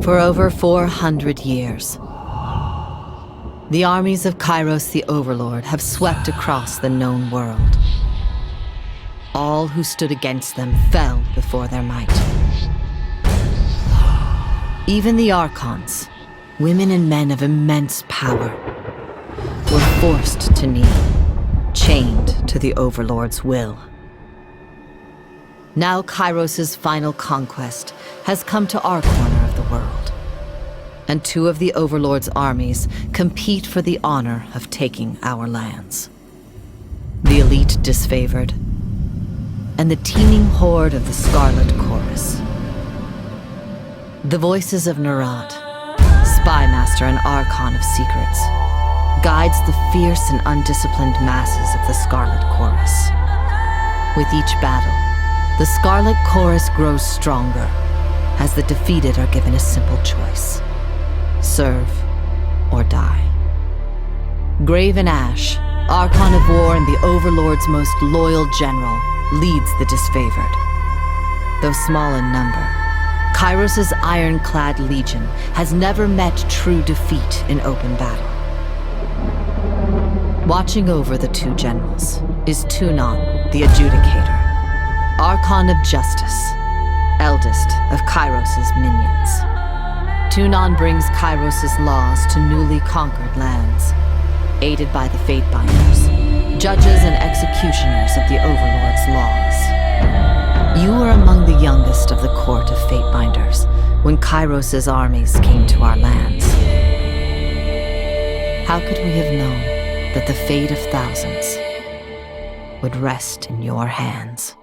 For over 400 years, the armies of Kyros the Overlord have swept across the known world. All who stood against them fell before their might. Even the Archons, women and men of immense power, were forced to kneel, chained to the Overlord's will. Now Kyros' final conquest has come to our corner of the world, and two of the Overlord's armies compete for the honor of taking our lands. The elite Disfavored, and the teeming horde of the Scarlet Chorus. The voices of Nerat, spymaster and Archon of secrets, guides the fierce and undisciplined masses of the Scarlet Chorus. With each battle, the Scarlet Chorus grows stronger, as the defeated are given a simple choice: serve or die. Graven Ashe, Archon of War and the Overlord's most loyal general, leads the Disfavored. Though small in number, Kyros' ironclad legion has never met true defeat in open battle. Watching over the two generals is Tunon, the Adjudicator, Archon of Justice, eldest of Kyros' minions. Tunon brings Kyros' laws to newly conquered lands, aided by the Fatebinders, judges and executioners of the Overlord's laws. You were among the youngest of the court of Fatebinders when Kyros' armies came to our lands. How could we have known that the fate of thousands would rest in your hands?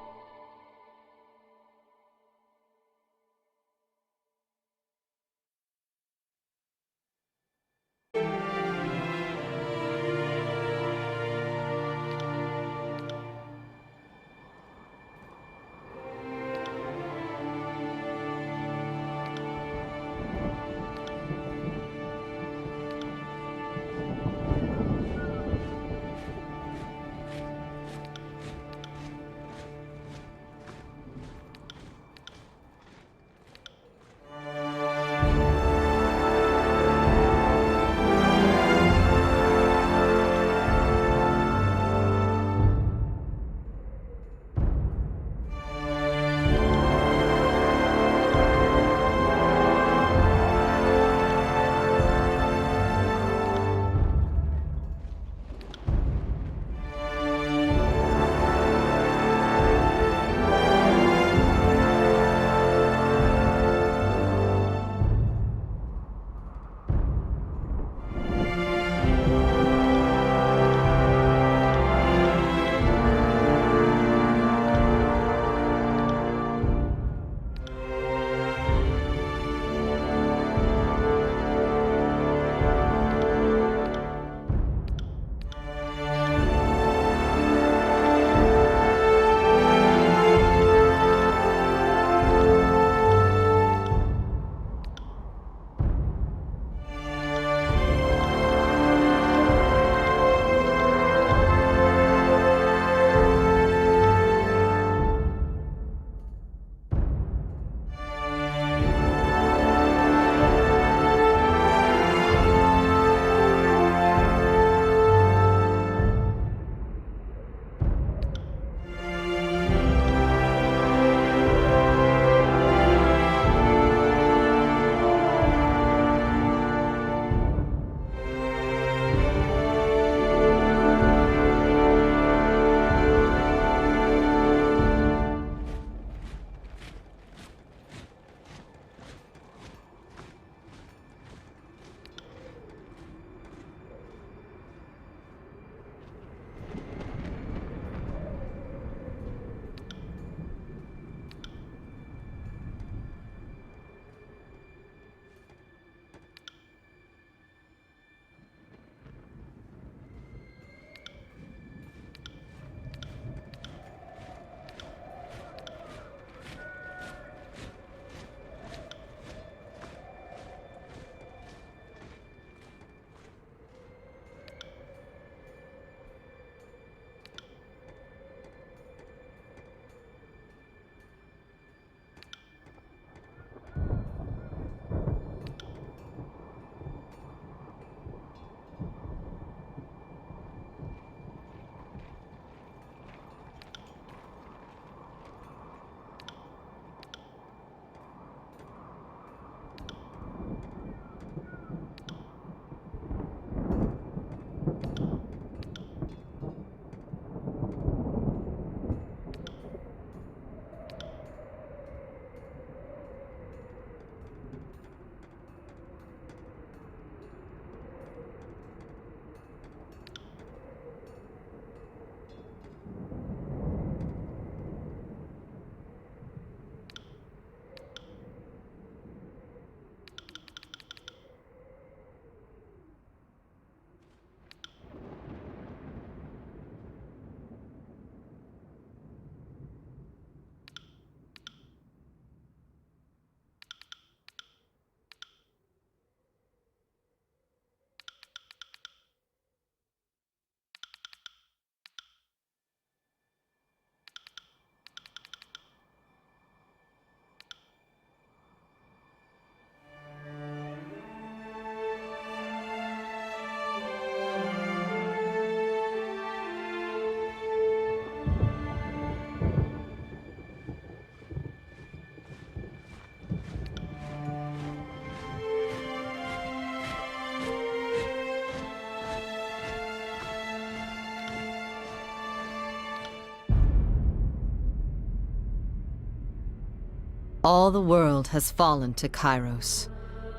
All the world has fallen to Kyros,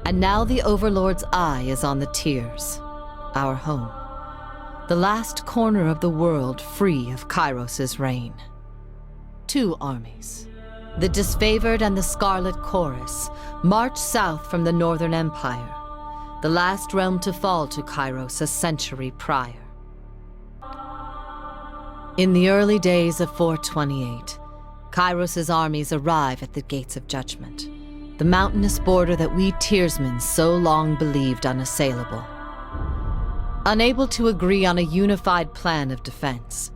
and now the Overlord's eye is on the Tears, our home. The last corner of the world free of Kyros' reign. 2 armies, the Disfavored and the Scarlet Chorus, march south from the Northern Empire, the last realm to fall to Kyros a century prior. In the early days of 428, Kyros' armies arrive at the Gates of Judgment, the mountainous border that we Tearsmen so long believed unassailable. Unable to agree on a unified plan of defense,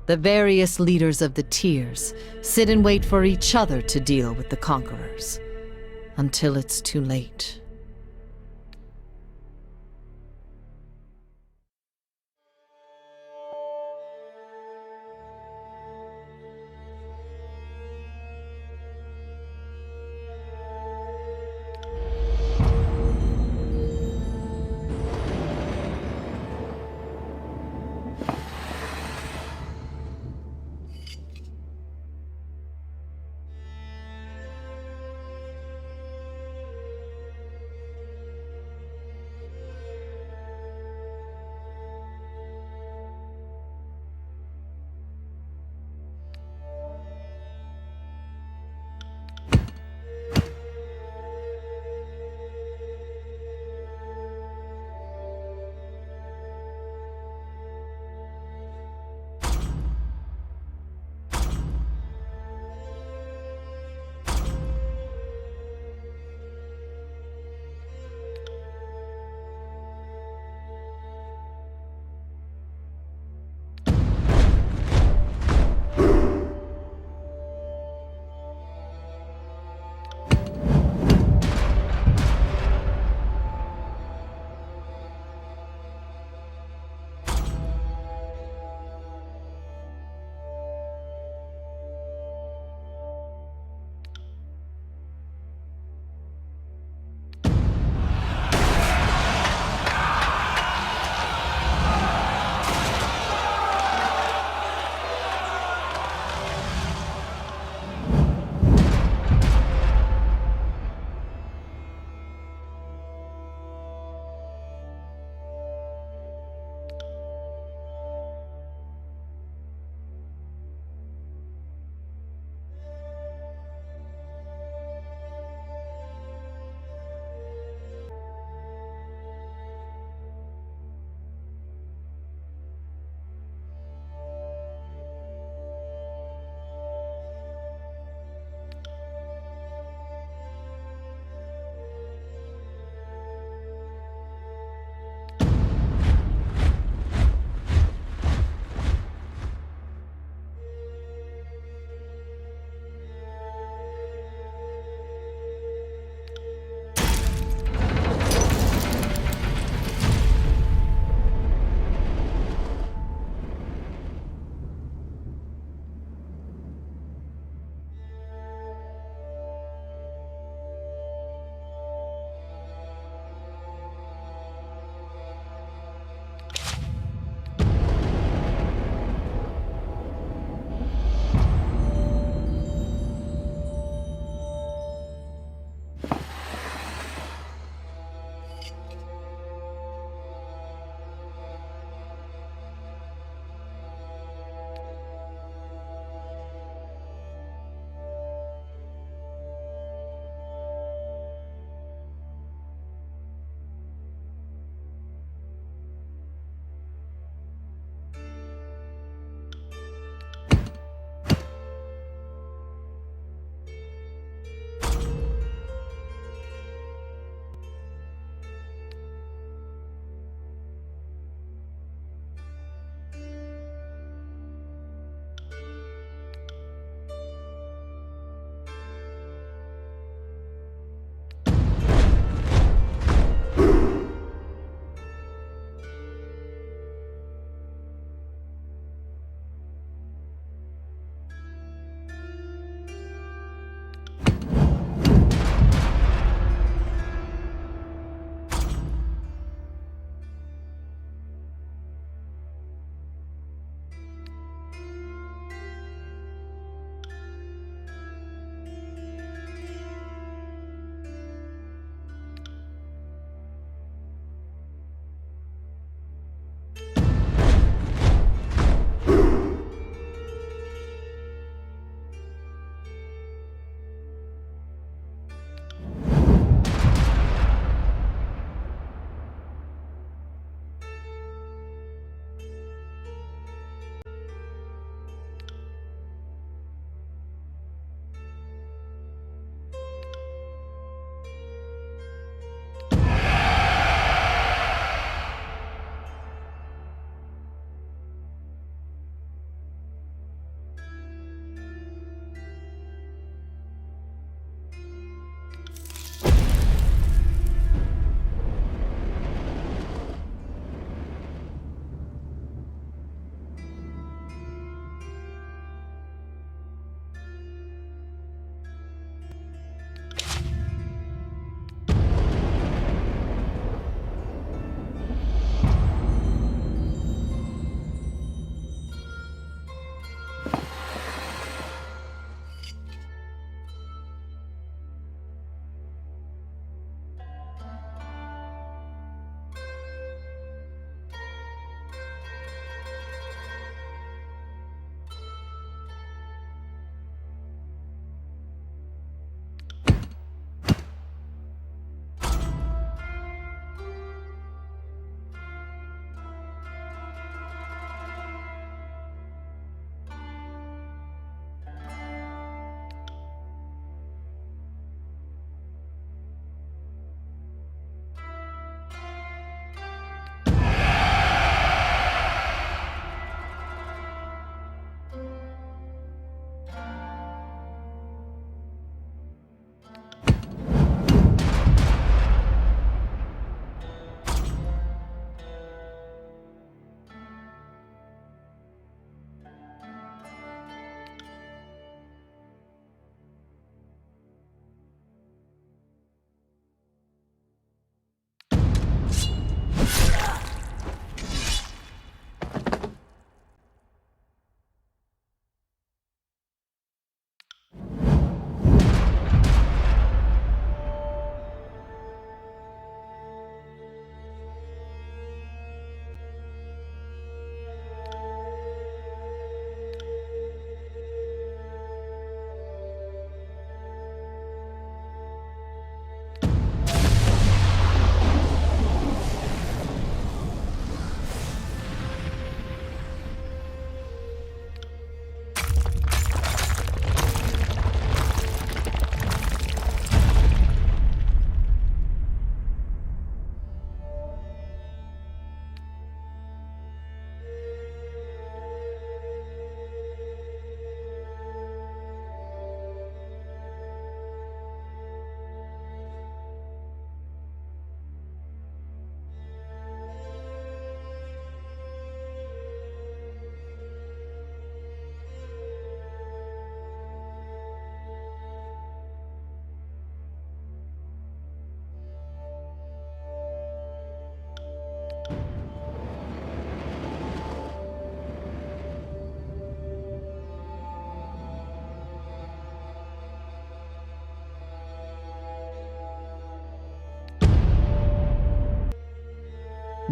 the various leaders of the Tears sit and wait for each other to deal with the Conquerors, until it's too late.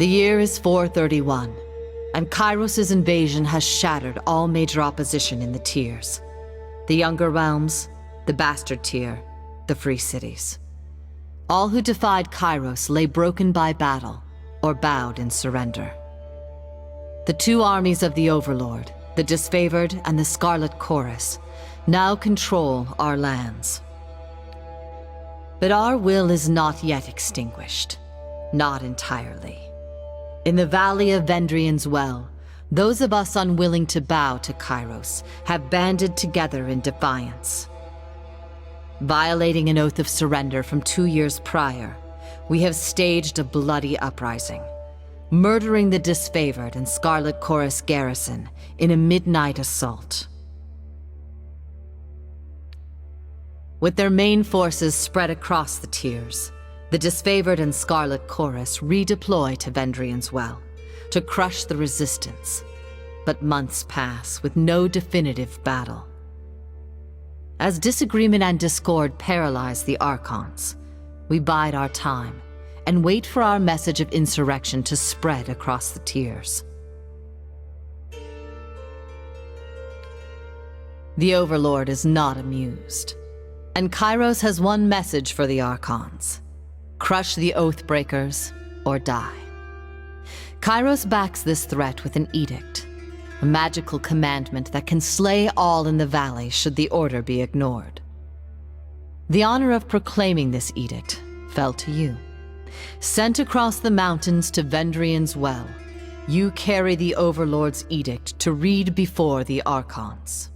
The year is 431, and Kyros' invasion has shattered all major opposition in the tiers. The Younger Realms, the Bastard Tier, the Free Cities. All who defied Kyros lay broken by battle, or bowed in surrender. The two armies of the Overlord, the Disfavored and the Scarlet Chorus, now control our lands. But our will is not yet extinguished. Not entirely. In the valley of Vendrien's Well, those of us unwilling to bow to Kyros have banded together in defiance. Violating an oath of surrender from 2 years prior, we have staged a bloody uprising, murdering the Disfavored and Scarlet Chorus garrison in a midnight assault. With their main forces spread across the tiers, the Disfavored and Scarlet Chorus redeploy to Vendrien's Well to crush the resistance, but months pass with no definitive battle. As disagreement and discord paralyze the Archons, we bide our time and wait for our message of insurrection to spread across the tiers. The Overlord is not amused, and Kyros has one message for the Archons: crush the Oathbreakers or die. Kyros backs this threat with an edict, a magical commandment that can slay all in the valley should the order be ignored. The honor of proclaiming this edict fell to you. Sent across the mountains to Vendrien's Well, you carry the Overlord's edict to read before the Archons.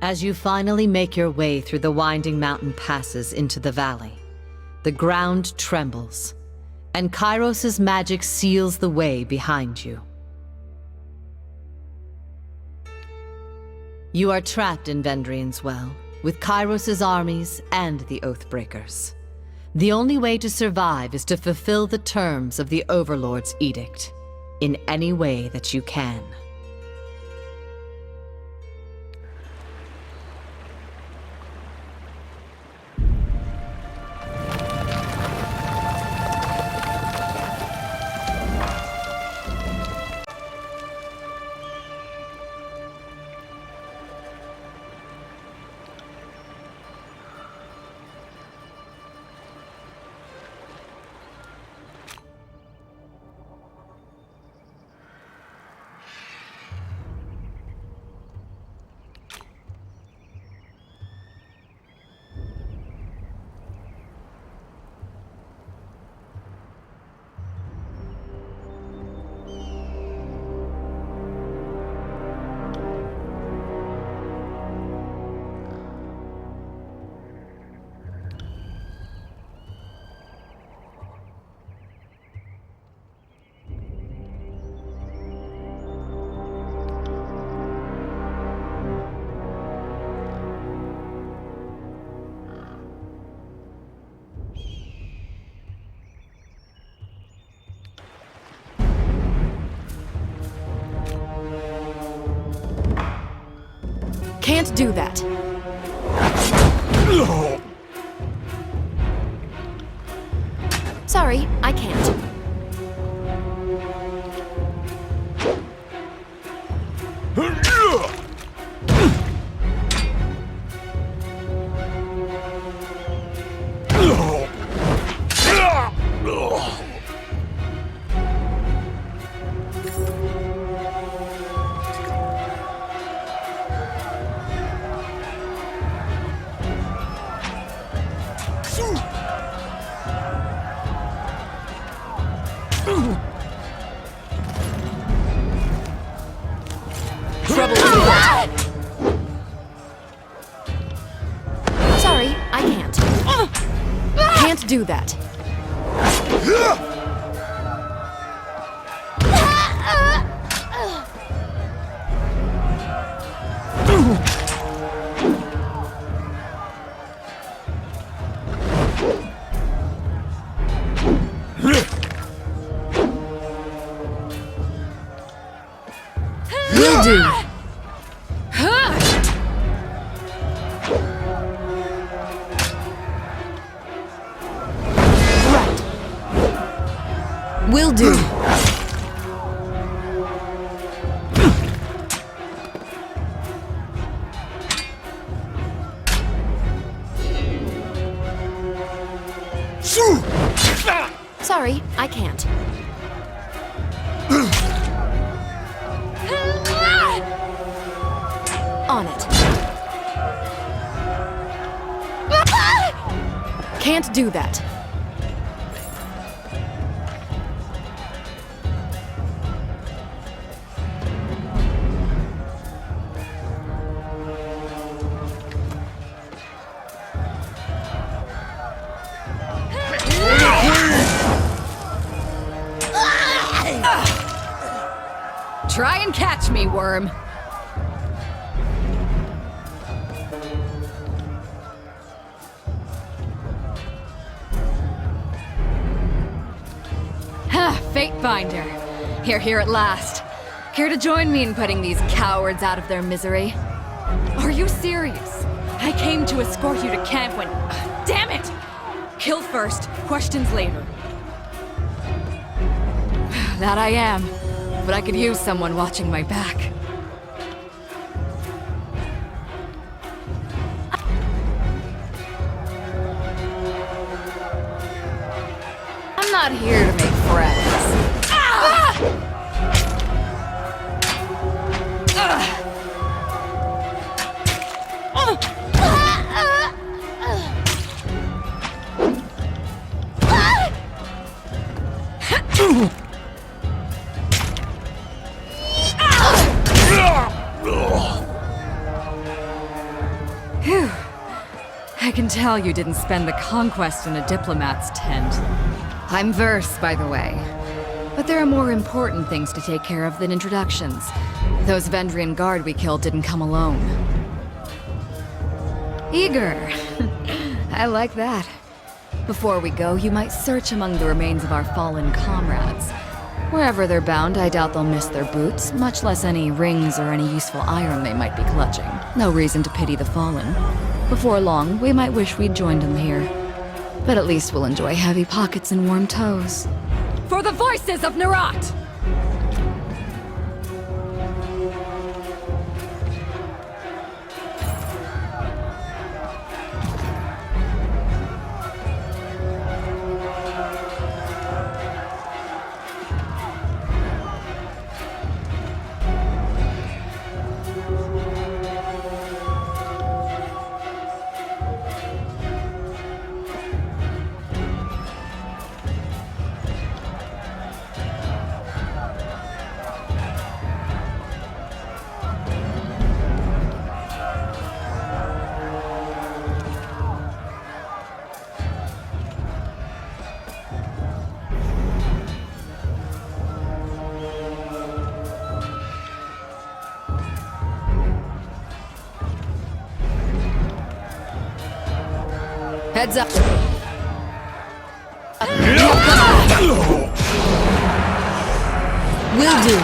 As you finally make your way through the winding mountain passes into the valley, the ground trembles, and Kyros' magic seals the way behind you. You are trapped in Vendrien's Well, with Kyros' armies and the Oathbreakers. The only way to survive is to fulfill the terms of the Overlord's edict, in any way that you can. Can't do that. Sorry, I can't. Trouble with that. Sorry, I can't. Can't do that. Will do. Right. Sorry, I can't. On it. Can't do that. Try and catch me, worm. Ha! Fate Finder. Here at last. Here to join me in putting these cowards out of their misery. Are you serious? I came to escort you to camp when... Damn it! Kill first, questions later. That I am. But I could use someone watching my back. I'm not here to make friends. Phew. I can tell you didn't spend the conquest in a diplomat's tent. I'm Verse, by the way. But there are more important things to take care of than introductions. Those Vendrien guard we killed didn't come alone. Eager. I like that. Before we go, you might search among the remains of our fallen comrades. Wherever they're bound, I doubt they'll miss their boots, much less any rings or any useful iron they might be clutching. No reason to pity the fallen. Before long, we might wish we'd joined them here. But at least we'll enjoy heavy pockets and warm toes. For the voices of Nerat! Heads up. Will do.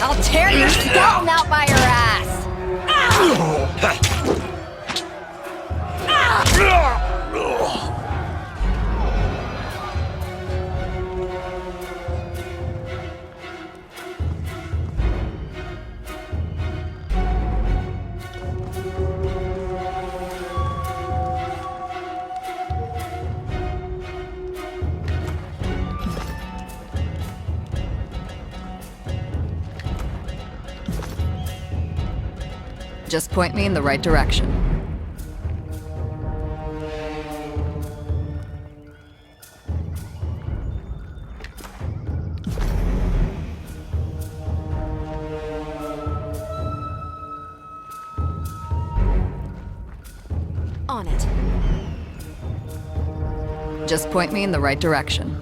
I'll tear your skeleton out by your ass. Just point me in the right direction. On it. Just point me in the right direction.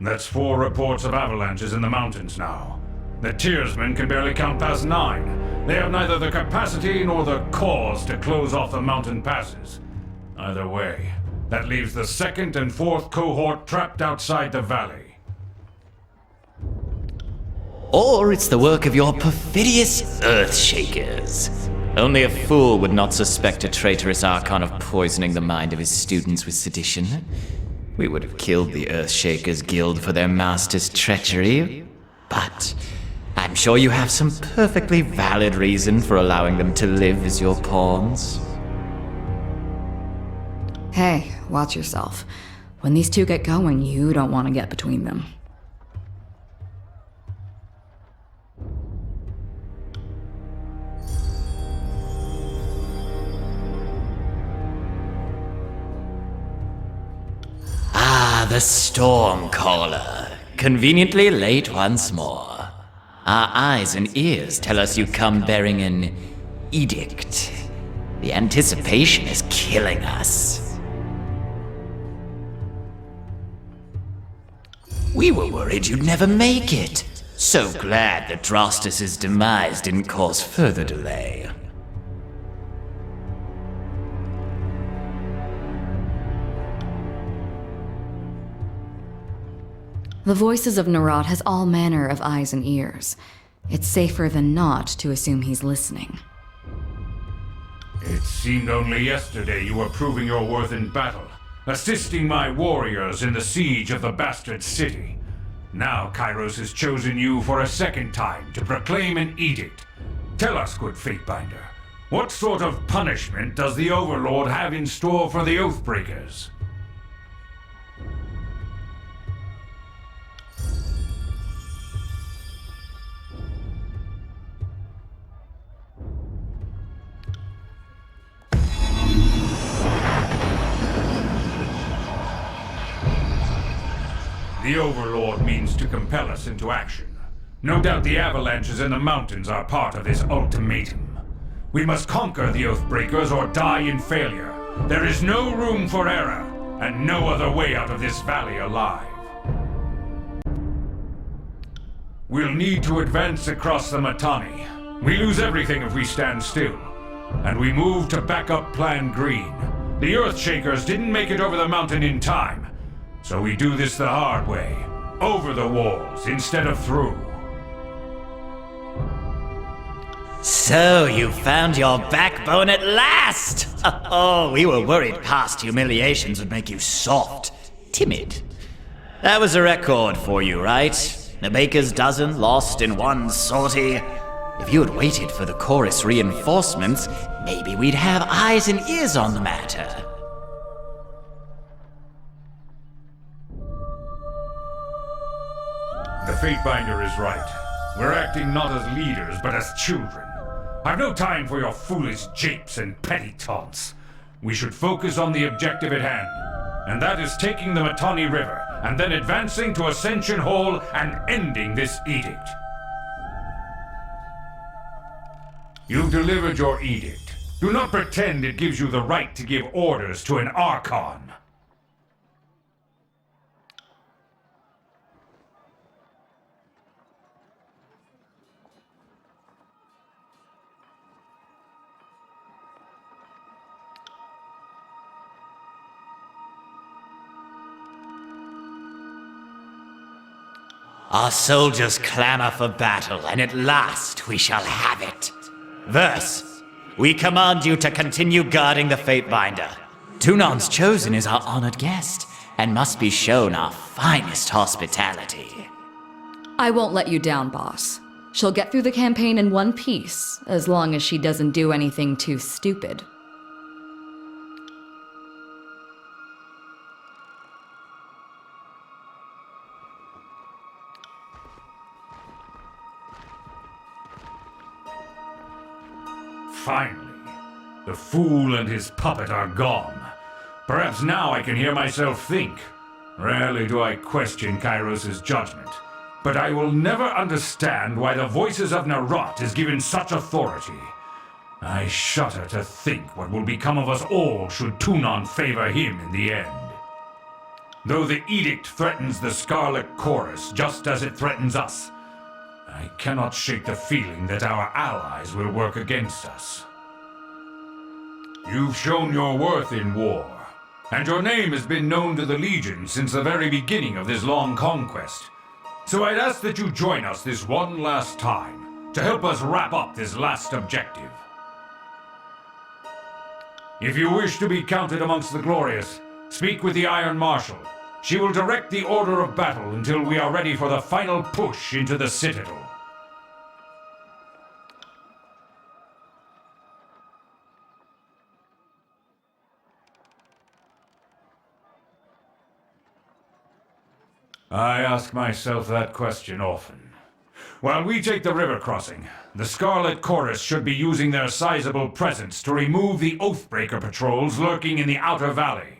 That's 4 reports of avalanches in the mountains now. The Tearsmen can barely count past 9. They have neither the capacity nor the cause to close off the mountain passes. Either way, that leaves the 2nd and 4th cohort trapped outside the valley. Or it's the work of your perfidious Earthshakers. Only a fool would not suspect a traitorous Archon of poisoning the mind of his students with sedition. We would have killed the Earthshakers Guild for their master's treachery, but I'm sure you have some perfectly valid reason for allowing them to live as your pawns. Hey, watch yourself. When these two get going, you don't want to get between them. The Stormcaller. Conveniently late once more. Our eyes and ears tell us you come bearing an edict. The anticipation is killing us. We were worried you'd never make it. So glad that Drostus' demise didn't cause further delay. The voices of Narod has all manner of eyes and ears. It's safer than not to assume he's listening. It seemed only yesterday you were proving your worth in battle, assisting my warriors in the siege of the bastard city. Now Kyros has chosen you for a 2nd time to proclaim an edict. Tell us, good Fatebinder, what sort of punishment does the Overlord have in store for the Oathbreakers? The Overlord means to compel us into action. No doubt the avalanches in the mountains are part of his ultimatum. We must conquer the Oathbreakers or die in failure. There is no room for error, and no other way out of this valley alive. We'll need to advance across the Mittani. We lose everything if we stand still. And we move to backup Plan Green. The Earthshakers didn't make it over the mountain in time. So we do this the hard way, over the walls instead of through. So you found your backbone at last! Oh, we were worried past humiliations would make you soft, timid. That was a record for you, right? The baker's dozen lost in one sortie. If you had waited for the chorus reinforcements, maybe we'd have eyes and ears on the matter. The Fatebinder is right. We're acting not as leaders, but as children. I've no time for your foolish japes and petty taunts. We should focus on the objective at hand, and that is taking the Mittani River, and then advancing to Ascension Hall and ending this edict. You've delivered your edict. Do not pretend it gives you the right to give orders to an Archon. Our soldiers clamor for battle, and at last we shall have it. Verse, we command you to continue guarding the Fatebinder. Tunon's Chosen is our honored guest, and must be shown our finest hospitality. I won't let you down, boss. She'll get through the campaign in one piece, as long as she doesn't do anything too stupid. Finally, the fool and his puppet are gone. Perhaps now I can hear myself think. Rarely do I question Kyros' judgment, but I will never understand why the voices of Narot is given such authority. I shudder to think what will become of us all should Tunon favor him in the end. Though the Edict threatens the Scarlet Chorus just as it threatens us, I cannot shake the feeling that our allies will work against us. You've shown your worth in war, and your name has been known to the Legion since the very beginning of this long conquest. So I'd ask that you join us this one last time, to help us wrap up this last objective. If you wish to be counted amongst the glorious, speak with the Iron Marshal. She will direct the order of battle until we are ready for the final push into the Citadel. I ask myself that question often. While we take the river crossing, the Scarlet Chorus should be using their sizable presence to remove the Oathbreaker patrols lurking in the Outer Valley.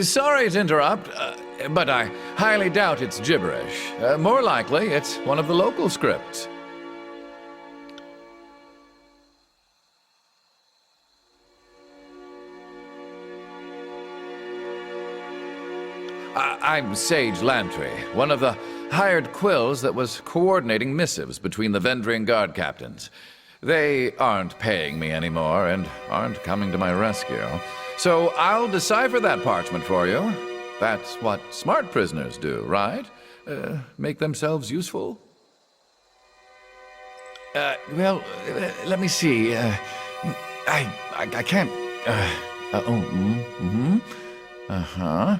Sorry to interrupt, but I highly doubt it's gibberish. More likely, it's one of the local scripts. I'm Sage Lantry, one of the hired quills that was coordinating missives between the Vendrien guard captains. They aren't paying me anymore and aren't coming to my rescue. So I'll decipher that parchment for you. That's what smart prisoners do, right? Make themselves useful? Well, let me see. I can't... Uh-huh.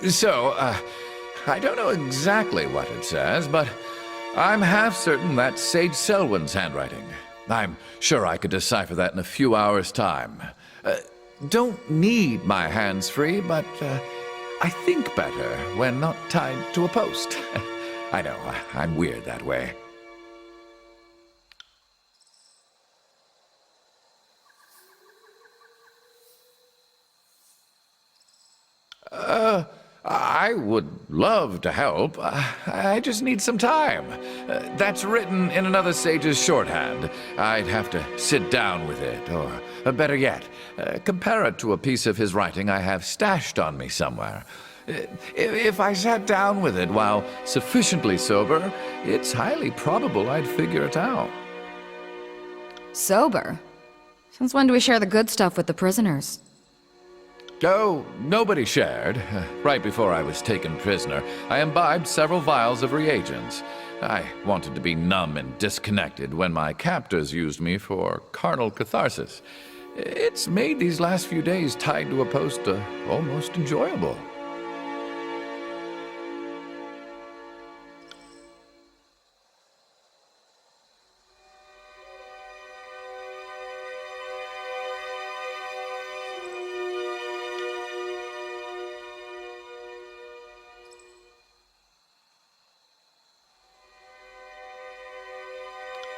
So, I don't know exactly what it says, but I'm half certain that's Sage Selwyn's handwriting. I'm sure I could decipher that in a few hours' time. Don't need my hands free, but I think better when not tied to a post. I know, I'm weird that way. I would love to help. I just need some time. That's written in another sage's shorthand. I'd have to sit down with it, or better yet, compare it to a piece of his writing I have stashed on me somewhere. If I sat down with it while sufficiently sober, it's highly probable I'd figure it out. Sober? Since when do we share the good stuff with the prisoners? Oh, nobody shared. Right before I was taken prisoner, I imbibed several vials of reagents. I wanted to be numb and disconnected when my captors used me for carnal catharsis. It's made these last few days tied to a post almost enjoyable.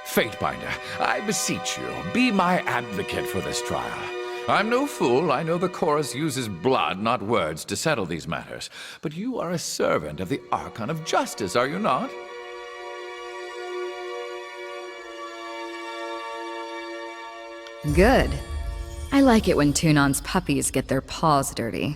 Fatebinder, I beseech you, be my advocate for this trial. I'm no fool. I know the chorus uses blood, not words, to settle these matters. But you are a servant of the Archon of Justice, are you not? Good. I like it when Tunon's puppies get their paws dirty.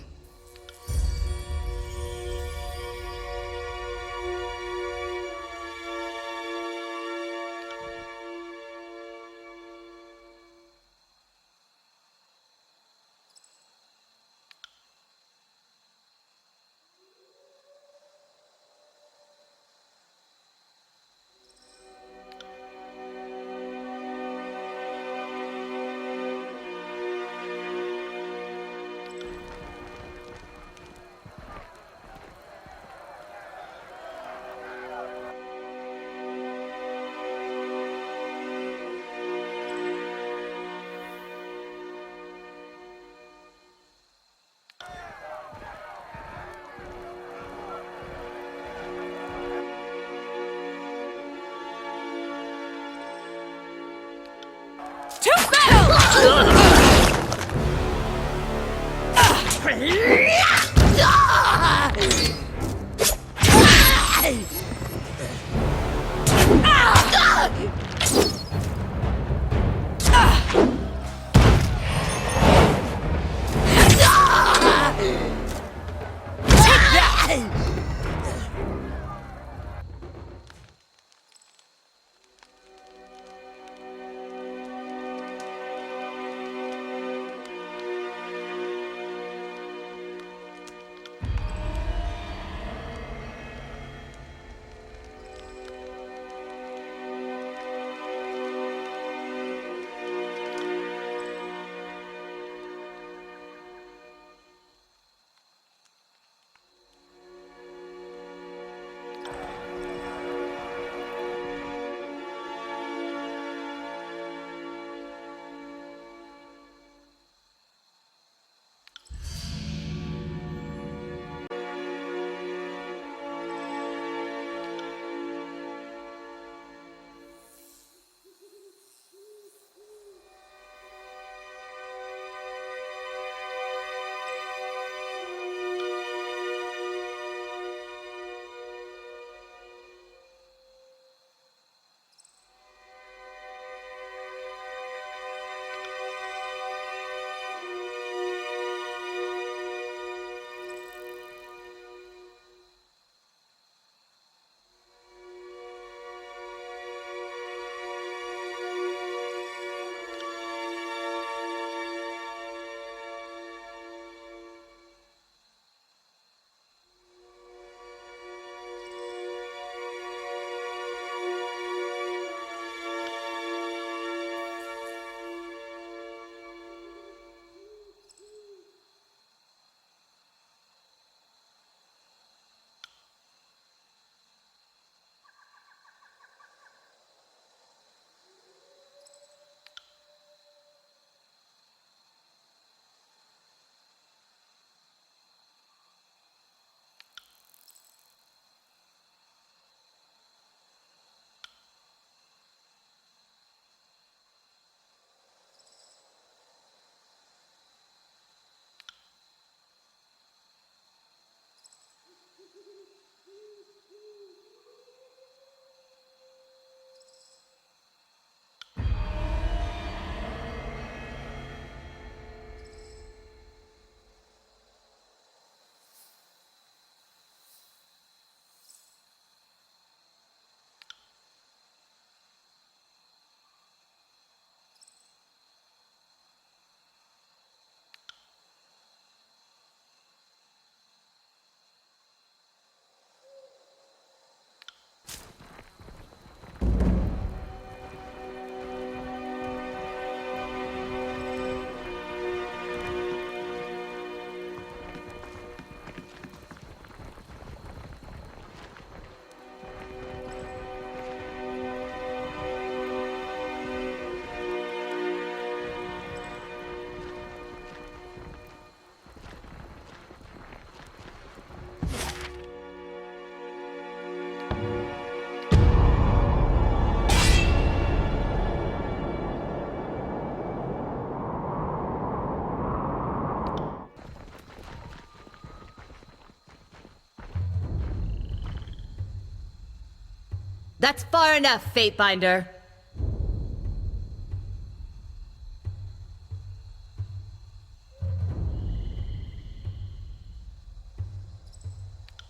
That's far enough, Fatebinder.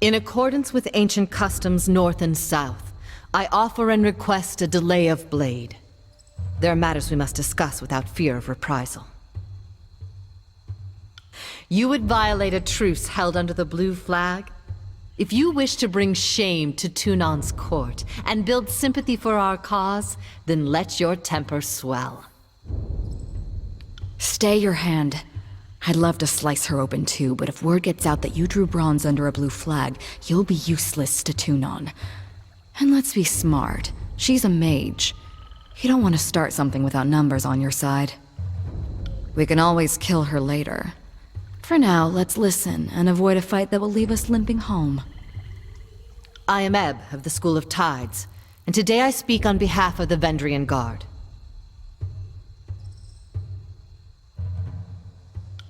In accordance with ancient customs north and south, I offer and request a delay of blade. There are matters we must discuss without fear of reprisal. You would violate a truce held under the blue flag? If you wish to bring shame to Tunon's court and build sympathy for our cause, then let your temper swell. Stay your hand. I'd love to slice her open too, but if word gets out that you drew bronze under a blue flag, you'll be useless to Tunon. And let's be smart. She's a mage. You don't want to start something without numbers on your side. We can always kill her later. For now, let's listen and avoid a fight that will leave us limping home. I am Ebb of the School of Tides, and today I speak on behalf of the Vendrien Guard.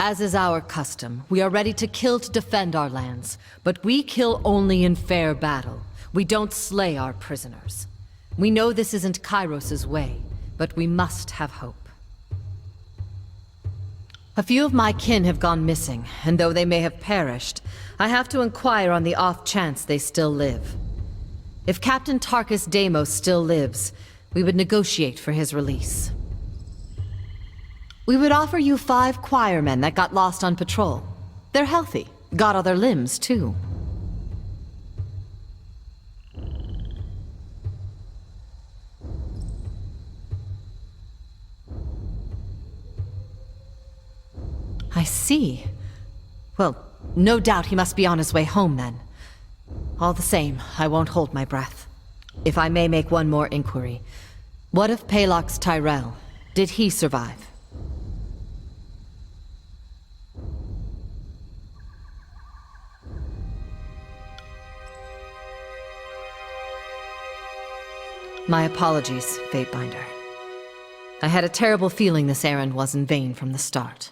As is our custom, we are ready to kill to defend our lands, but we kill only in fair battle. We don't slay our prisoners. We know this isn't Kyros' way, but we must have hope. A few of my kin have gone missing, and though they may have perished, I have to inquire on the off chance they still live. If Captain Tarkus Deimos still lives, we would negotiate for his release. We would offer you 5 choirmen that got lost on patrol. They're healthy, got all their limbs, too. I see. Well, no doubt he must be on his way home, then. All the same, I won't hold my breath. If I may make one more inquiry, what of Pelox Tyrell? Did he survive? My apologies, Fatebinder. I had a terrible feeling this errand was in vain from the start.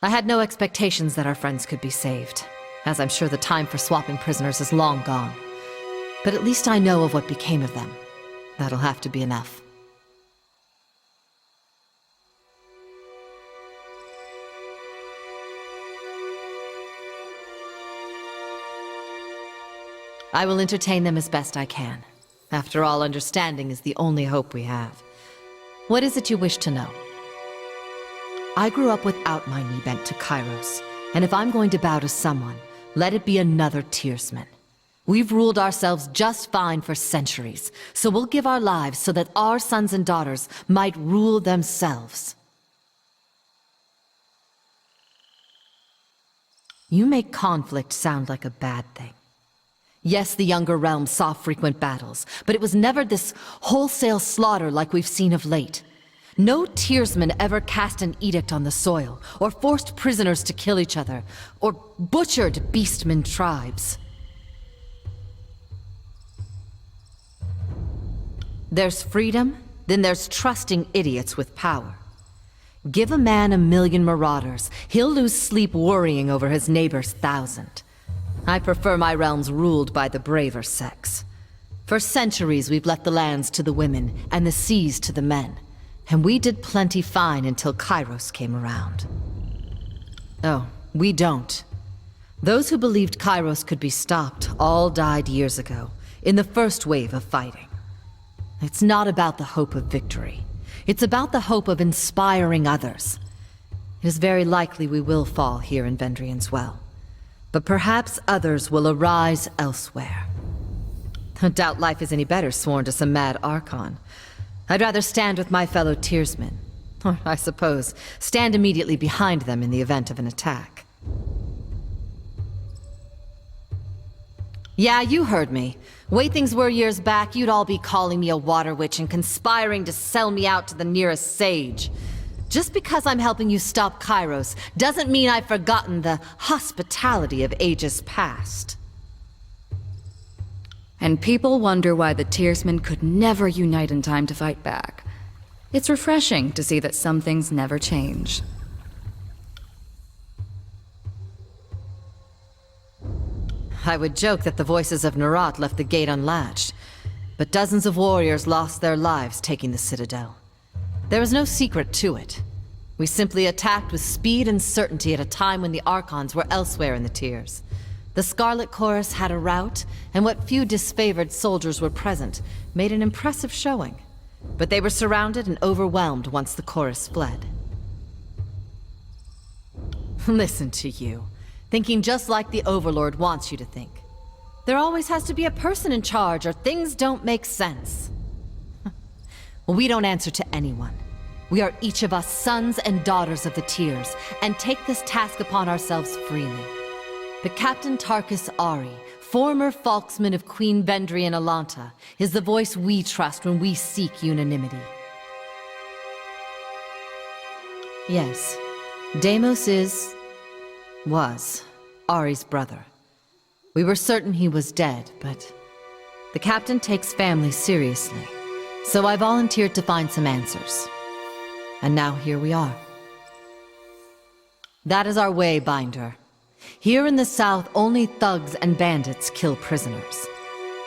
I had no expectations that our friends could be saved, as I'm sure the time for swapping prisoners is long gone. But at least I know of what became of them. That'll have to be enough. I will entertain them as best I can. After all, understanding is the only hope we have. What is it you wish to know? I grew up without my knee bent to Kyros, and if I'm going to bow to someone, let it be another Tearsman. We've ruled ourselves just fine for centuries, so we'll give our lives so that our sons and daughters might rule themselves. You make conflict sound like a bad thing. Yes, the younger realms saw frequent battles, but it was never this wholesale slaughter like we've seen of late. No Tearsman ever cast an edict on the soil, or forced prisoners to kill each other, or butchered beastmen tribes. There's freedom, then there's trusting idiots with power. Give a man 1,000,000 marauders, he'll lose sleep worrying over his neighbor's 1,000. I prefer my realms ruled by the braver sex. For centuries we've let the lands to the women, and the seas to the men. And we did plenty fine until Kyros came around. Oh, we don't. Those who believed Kyros could be stopped all died years ago, in the first wave of fighting. It's not about the hope of victory. It's about the hope of inspiring others. It is very likely we will fall here in Vendrien's Well. But perhaps others will arise elsewhere. I doubt life is any better sworn to some mad Archon. I'd rather stand with my fellow Tearsmen, or I suppose, stand immediately behind them in the event of an attack. Yeah, you heard me. Way things were years back, you'd all be calling me a water witch and conspiring to sell me out to the nearest sage. Just because I'm helping you stop Kyros doesn't mean I've forgotten the hospitality of ages past. And people wonder why the Tearsmen could never unite in time to fight back. It's refreshing to see that some things never change. I would joke that the voices of Nerat left the gate unlatched. but dozens of warriors lost their lives taking the Citadel. There was no secret to it. We simply attacked with speed and certainty at a time when the Archons were elsewhere in the tiers. The Scarlet Chorus had a rout, and what few disfavored soldiers were present made an impressive showing. But they were surrounded and overwhelmed once the chorus fled. Listen to you, thinking just like the Overlord wants you to think. There always has to be a person in charge, or things don't make sense. Well, we don't answer to anyone. We are each of us sons and daughters of the tiers, and take this task upon ourselves freely. But Captain Tarkus Ari, former Falksman of Queen Vendrien Alanta, is the voice we trust when we seek unanimity. Yes, Deimos was Ari's brother. We were certain he was dead, but the captain takes family seriously, so I volunteered to find some answers. And now here we are. That is our way, Binder. Here in the south, only thugs and bandits kill prisoners.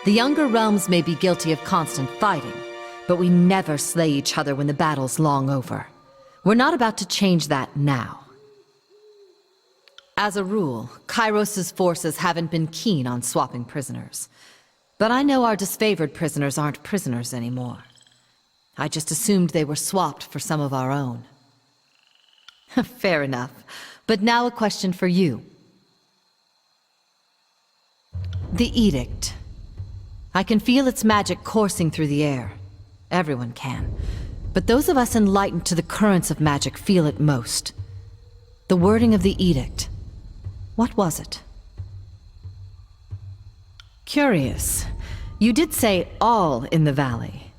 The younger realms may be guilty of constant fighting, but we never slay each other when the battle's long over. We're not about to change that now. As a rule, Kyros' forces haven't been keen on swapping prisoners. But I know our disfavored prisoners aren't prisoners anymore. I just assumed they were swapped for some of our own. Fair enough. But now a question for you. The Edict. I can feel its magic coursing through the air. Everyone can. But those of us enlightened to the currents of magic feel it most. The wording of the Edict. What was it? Curious. You did say all in the valley.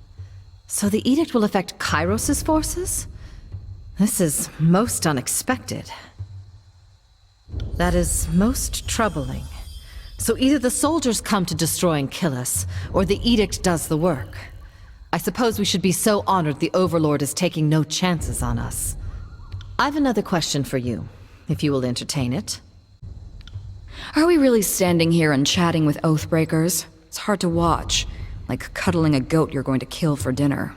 So the Edict will affect Kyros' forces? This is most unexpected. That is most troubling. So either the soldiers come to destroy and kill us, or the Edict does the work. I suppose we should be so honored the Overlord is taking no chances on us. I've another question for you, if you will entertain it. Are we really standing here and chatting with Oathbreakers? It's hard to watch, like cuddling a goat you're going to kill for dinner.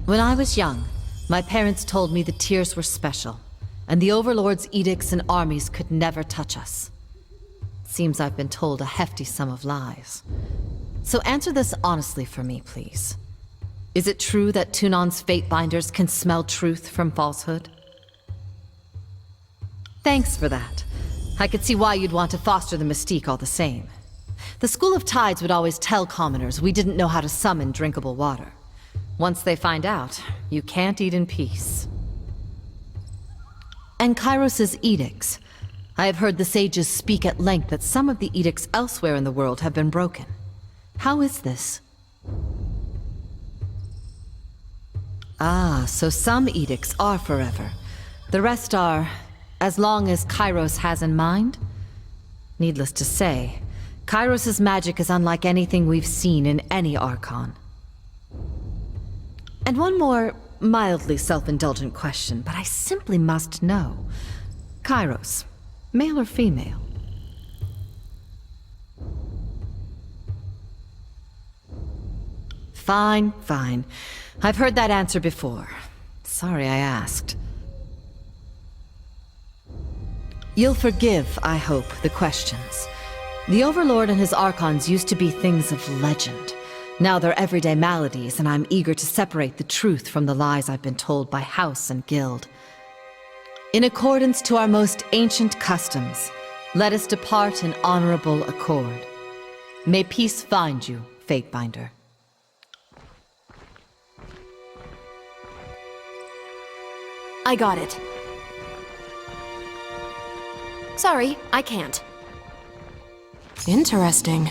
When I was young, my parents told me the tiers were special, and the Overlord's edicts and armies could never touch us. Seems I've been told a hefty sum of lies. So answer this honestly for me, please. Is it true that Tunon's fate binders can smell truth from falsehood? Thanks for that. I could see why you'd want to foster the mystique all the same. The School of Tides would always tell commoners we didn't know how to summon drinkable water. Once they find out, you can't eat in peace. And Kyros' edicts. I have heard the sages speak at length that some of the edicts elsewhere in the world have been broken. How is this? Ah, so some edicts are forever. The rest are, as long as Kyros has in mind? Needless to say, Kyros' magic is unlike anything we've seen in any Archon. And one more mildly self-indulgent question, but I simply must know. Kyros, male or female? Fine, fine. I've heard that answer before. Sorry I asked. You'll forgive, I hope, the questions. The Overlord and his Archons used to be things of legend. Now they're everyday maladies, and I'm eager to separate the truth from the lies I've been told by house and guild. In accordance to our most ancient customs, let us depart in honorable accord. May peace find you, Fatebinder. I got it. Sorry, I can't. Interesting.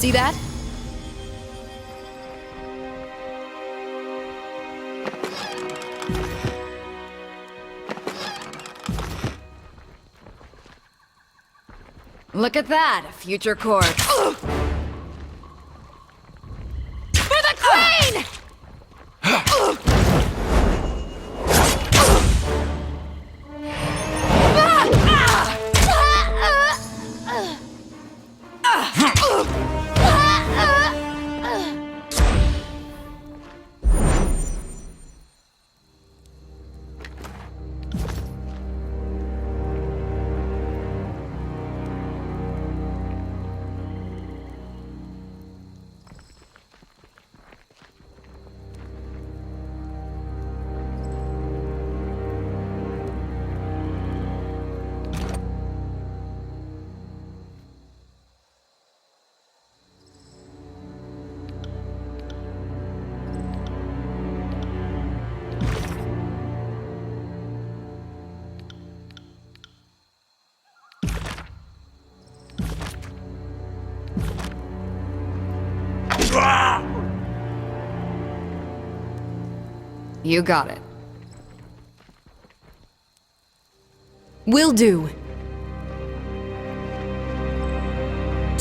See that? Look at that, a future corpse. For the Queen! You got it. Will do.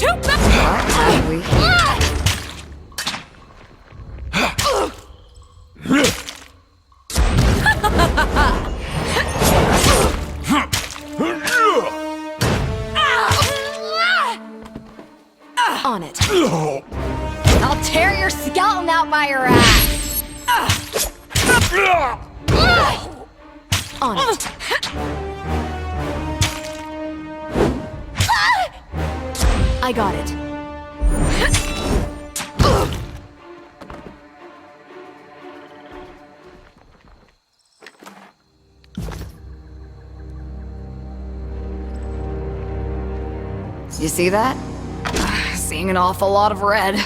What have we here? On it. I'll tear your skeleton out by your ass! On it. I got it. You see that? Seeing an awful lot of red.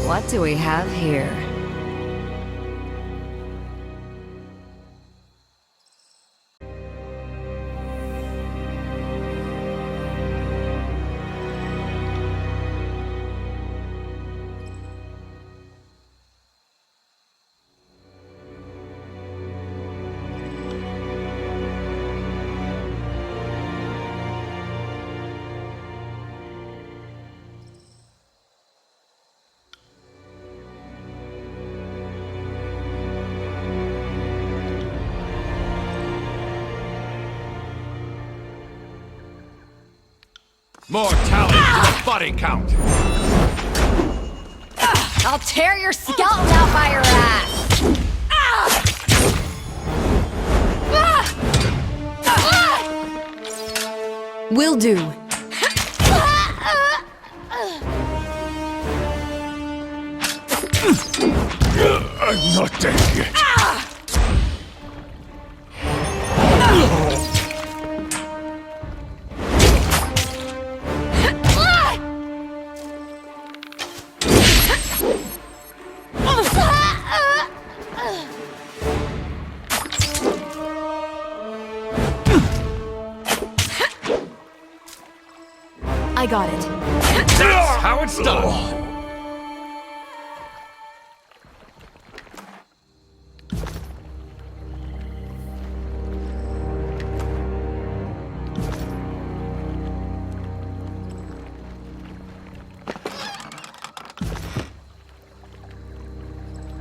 What do we have here? More talent to the body count! I'll tear your skeleton out by your ass! Will do. I'm not dead yet. I got it. That's how it's done!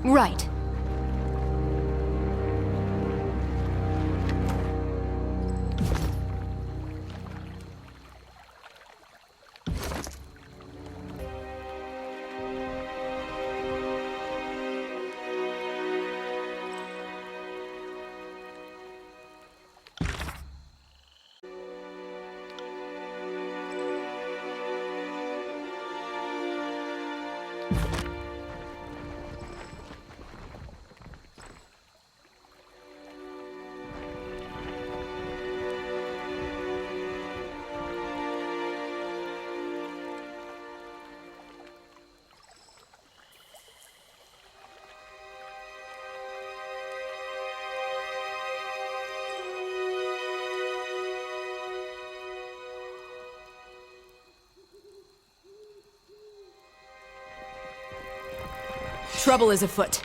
Right. Trouble is afoot.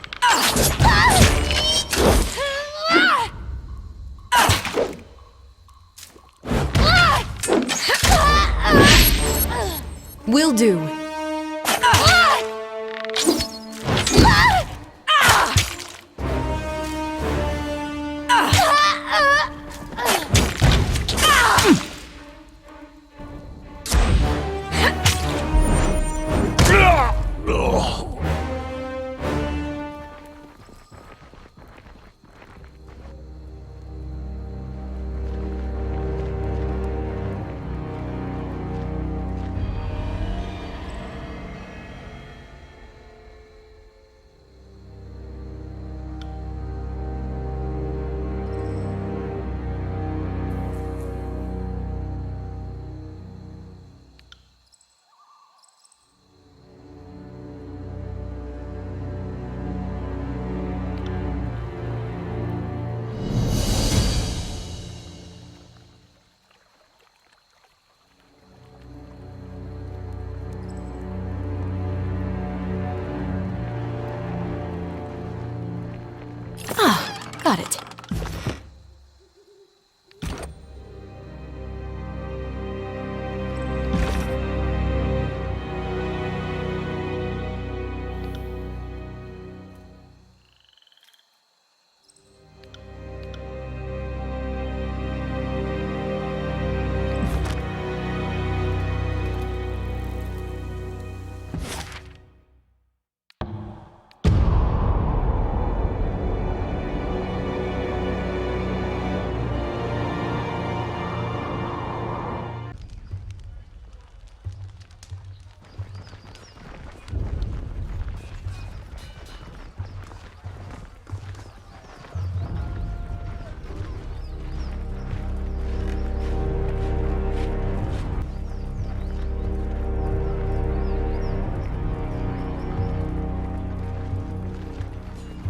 Will do. Got it.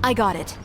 I got it.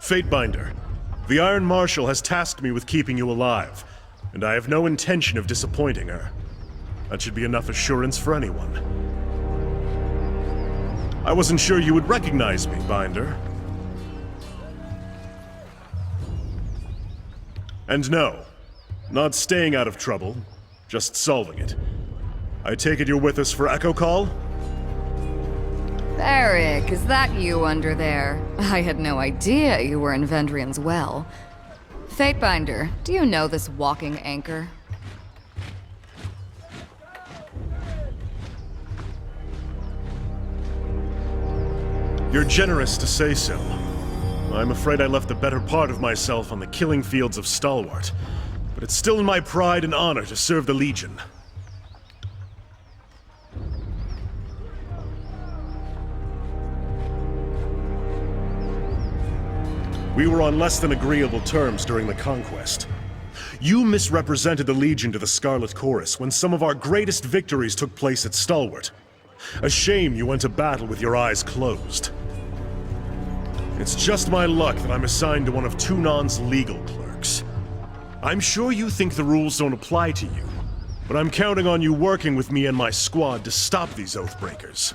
Fatebinder, the Iron Marshal has tasked me with keeping you alive, and I have no intention of disappointing her. That should be enough assurance for anyone. I wasn't sure you would recognize me, Binder. And no, not staying out of trouble, just solving it. I take it you're with us for Echocall? Eric, is that you under there? I had no idea you were in Vendrien's well. Fatebinder, do you know this walking anchor? You're generous to say so. I'm afraid I left the better part of myself on the killing fields of Stalwart, but it's still in my pride and honor to serve the Legion. We were on less than agreeable terms during the conquest. You misrepresented the Legion to the Scarlet Chorus when some of our greatest victories took place at Stalwart. A shame you went to battle with your eyes closed. It's just my luck that I'm assigned to one of Tunon's legal clerks. I'm sure you think the rules don't apply to you, but I'm counting on you working with me and my squad to stop these Oathbreakers.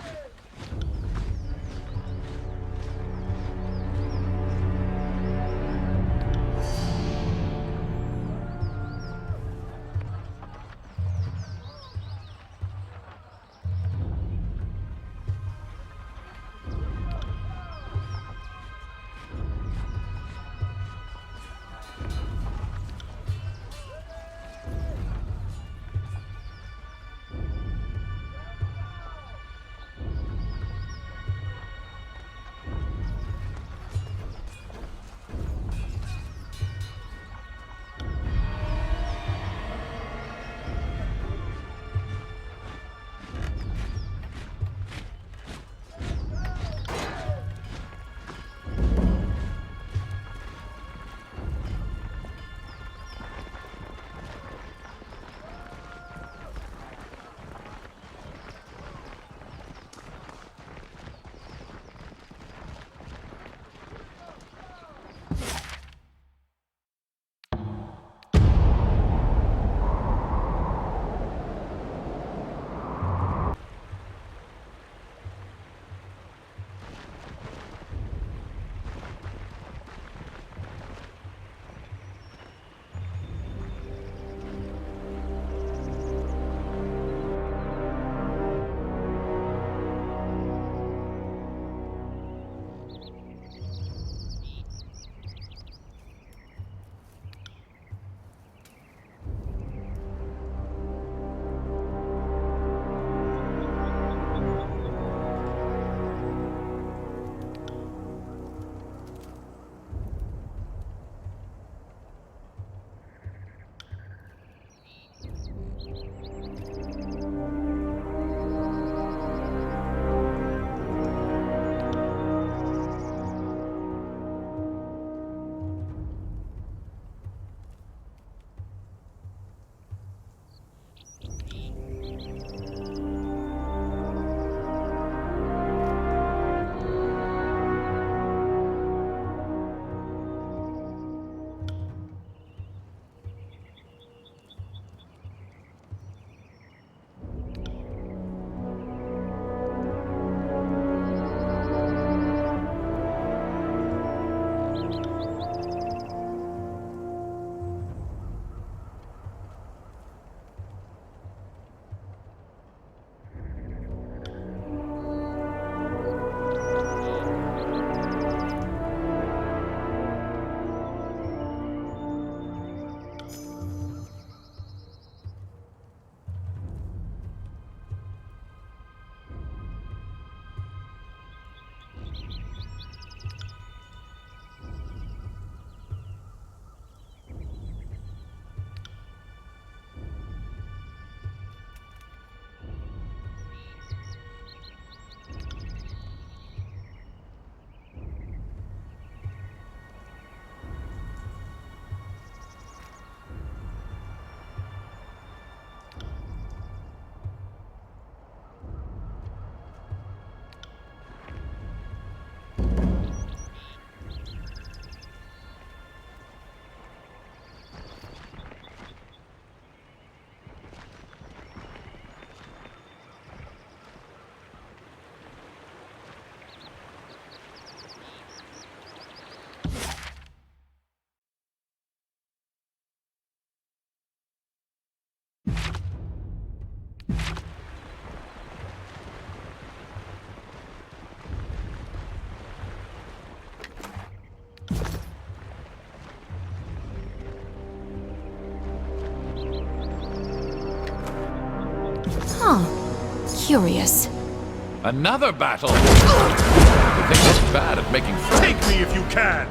Curious. Another battle? The thing is bad at making friends. Take me if you can!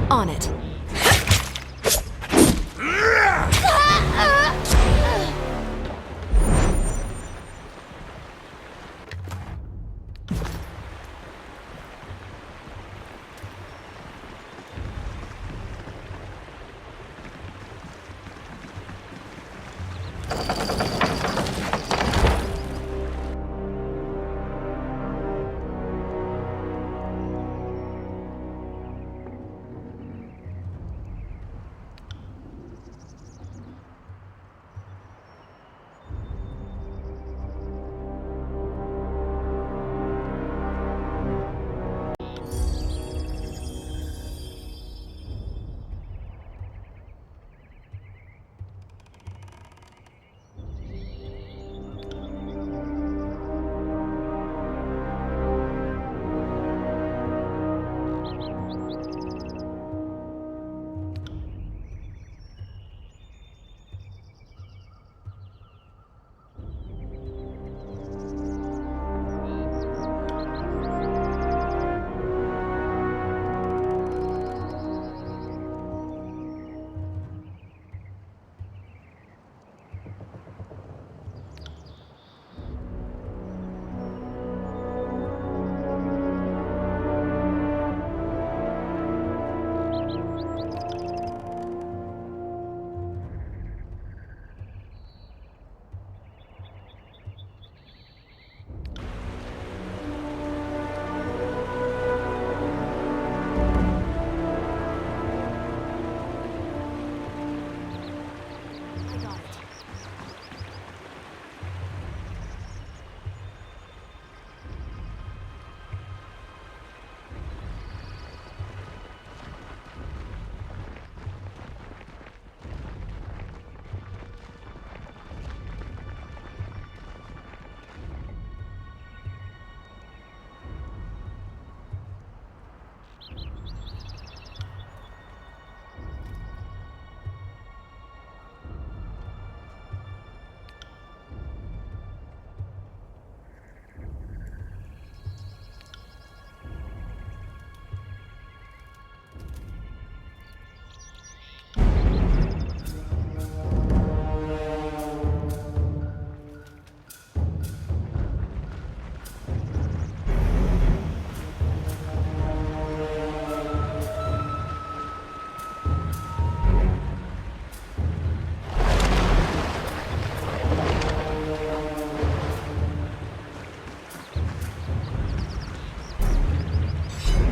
On it.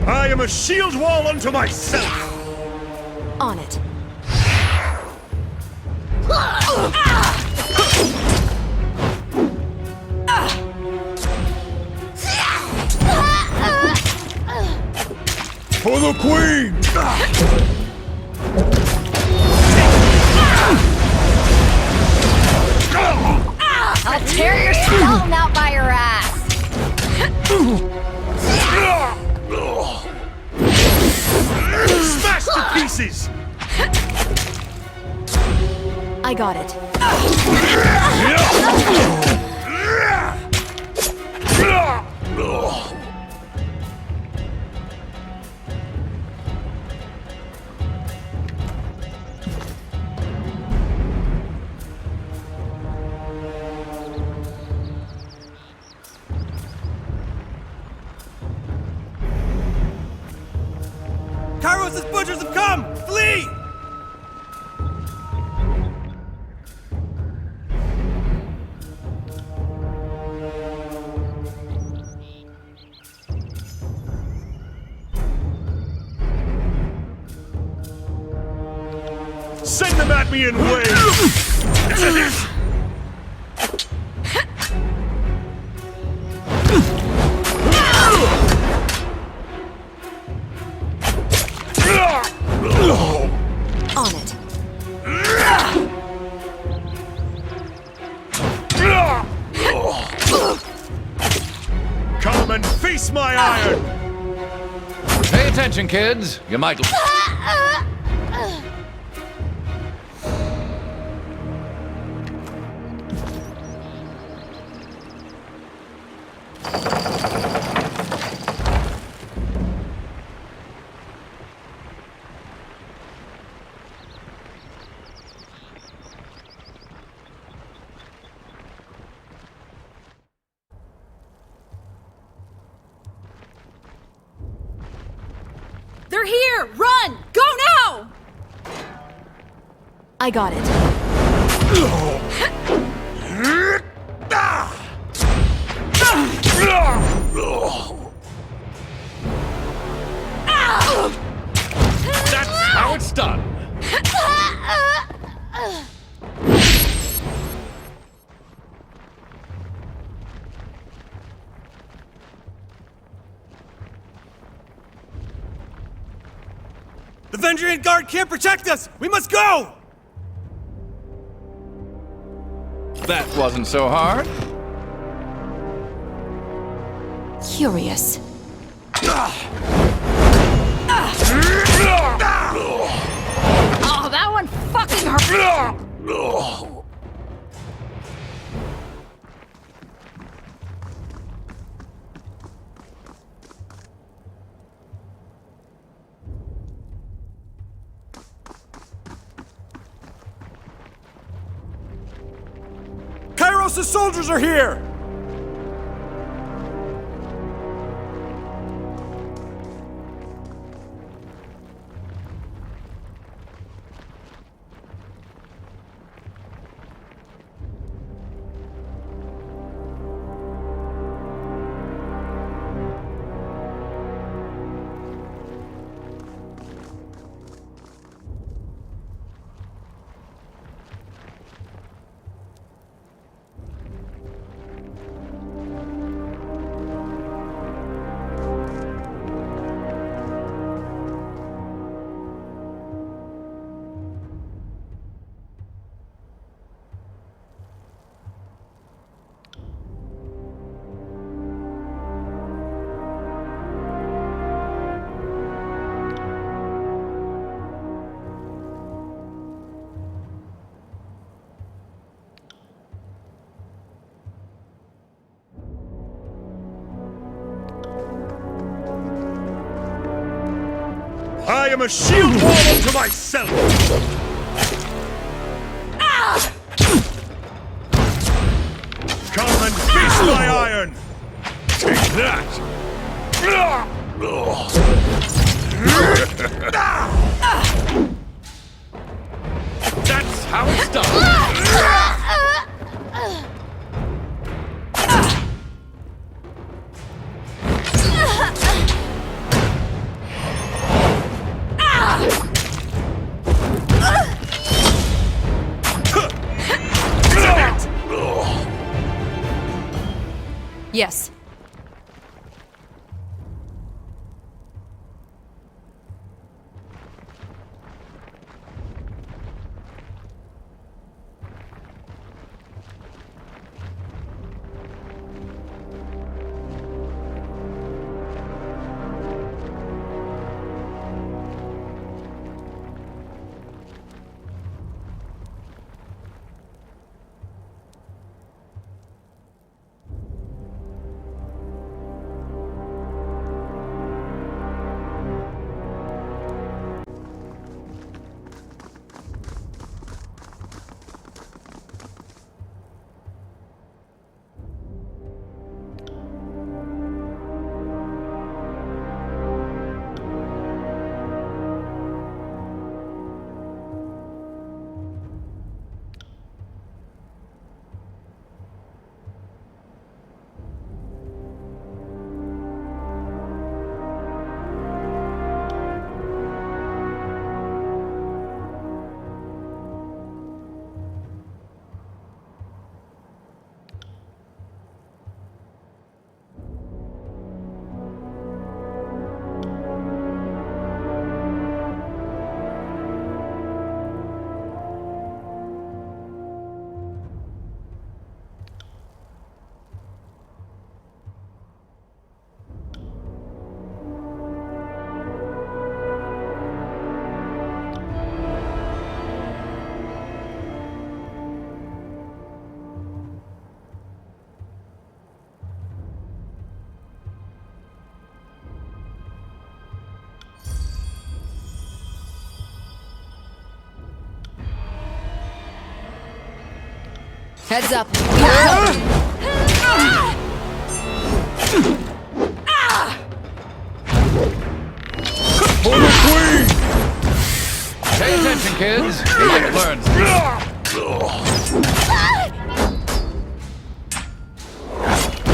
I am a shield wall unto myself! On it. For the Queen! I'll tear your skeleton out by your ass! Smash to pieces! I got it. Kyros' butchers have come! Flee! Send them at me in waves! On it. Come and face my iron! Pay attention, kids. You might... They're here! Run! Go now! I got it. That's how it's done. The Vendrien guard can't protect us! We must go! That wasn't so hard. Curious. Oh, that one fucking hurt! Kyros' soldiers are here! I am a shield wall unto myself! Come and feast my iron! Take that! That's how it's done. Yes. Heads up. Portal Queen! Pay attention, kids. You might learn.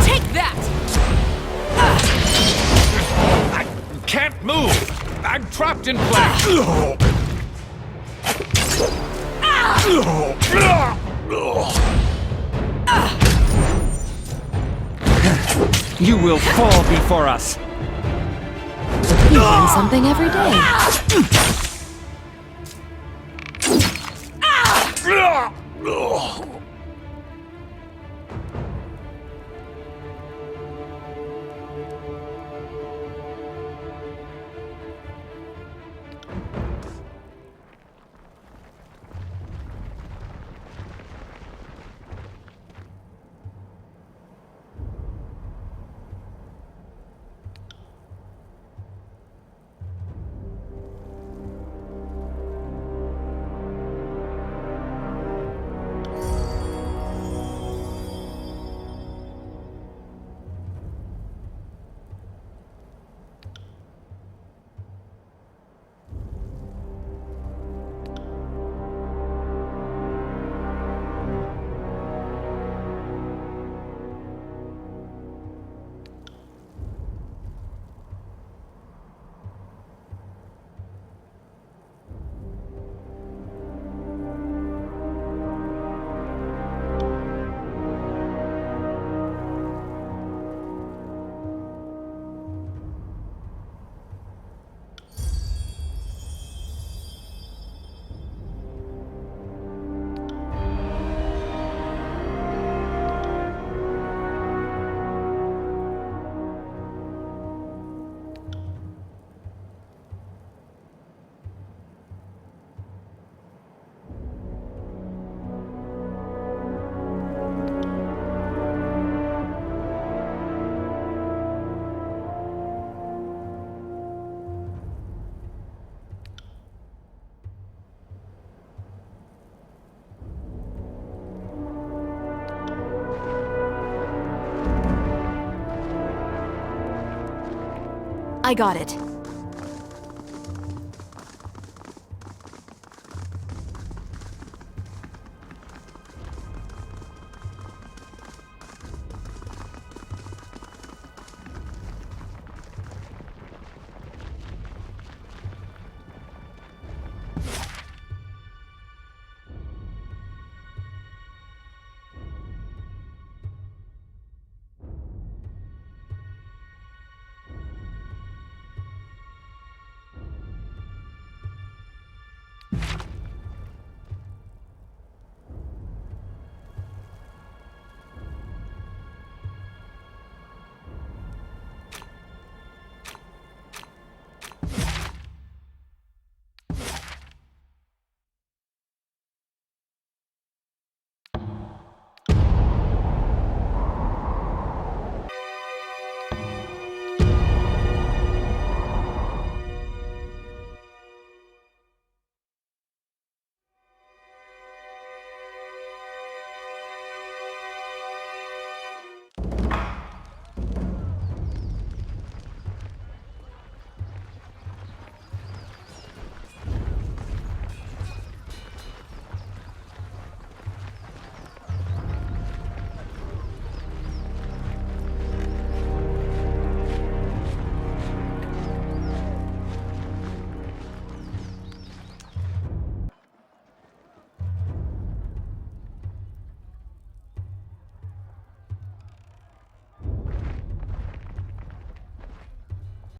Take that! I can't move. I'm trapped in flesh. You will fall before us. You learn something every day. I got it.